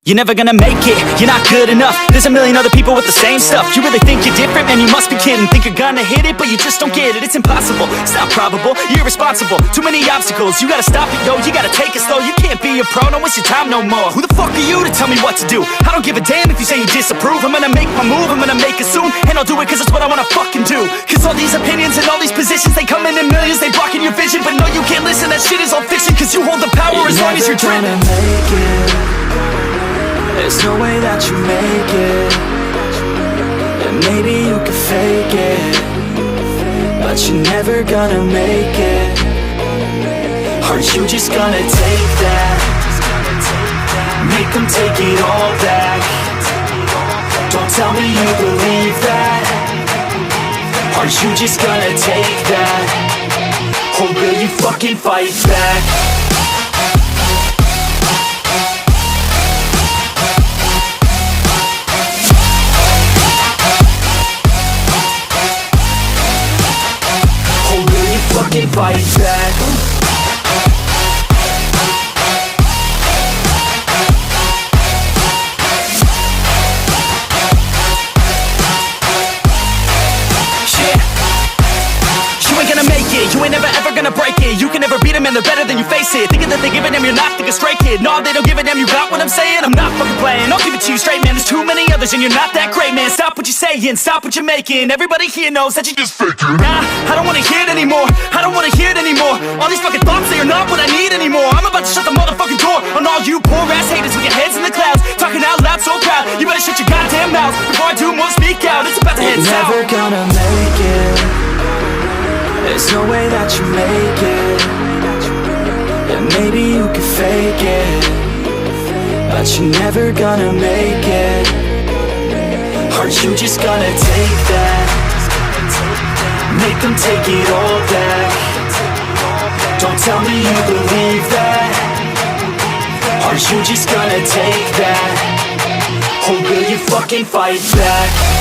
You're never gonna make it, you're not good enough. There's a million other people with the same stuff. You really think you're different? Man, you must be kidding. Think you're gonna hit it, but you just don't get it. It's impossible, it's not probable, you're irresponsible. Too many obstacles, you gotta stop it, yo. You gotta take it slow, you can't be a pro. Don't waste your time no more. Who the fuck are you to tell me what to do? I don't give a damn if you say you disapprove. I'm gonna make my move, I'm gonna make it soon. And I'll do it cause it's what I wanna fucking do. Cause all these opinions and all these positions, they come in millions, they blocking your vision. But no, you can't listen, that shit is all fiction. Cause you hold the power as long as you're dreaming. There's no way that you make it. And maybe you could fake it, but you're never gonna make it. Are you just gonna take that? Make them take it all back. Don't tell me you believe that. Are you just gonna take that? Or will you fucking fight back? Fight back. You ain't gonna make it, you ain't never ever gonna break it. You can never beat them and they're better than you face it. Thinking that they give a damn, you're not, think a straight kid. No, they don't give a damn, you got what I'm saying? I'm not fucking playing, I'll give it to you straight, man. There's too many others and you're not that great, man. Stop what you're saying, stop what you're making. Everybody here knows that you just faking. Nah, I don't wanna hear it anymore, I don't wanna hear it anymore. All these fucking thoughts, they are not what I need anymore. I'm about to shut the motherfucking door on all you poor ass haters with your heads in the clouds, talking out loud so proud. You better shut your goddamn mouth before I do more, speak out. It's about to head south. Never gonna make it. There's no way that you make it. And maybe you could fake it, but you're never gonna make it. Are you just gonna take that? Make them take it all back. Don't tell me you believe that. Are you just gonna take that? Or will you fucking fight back?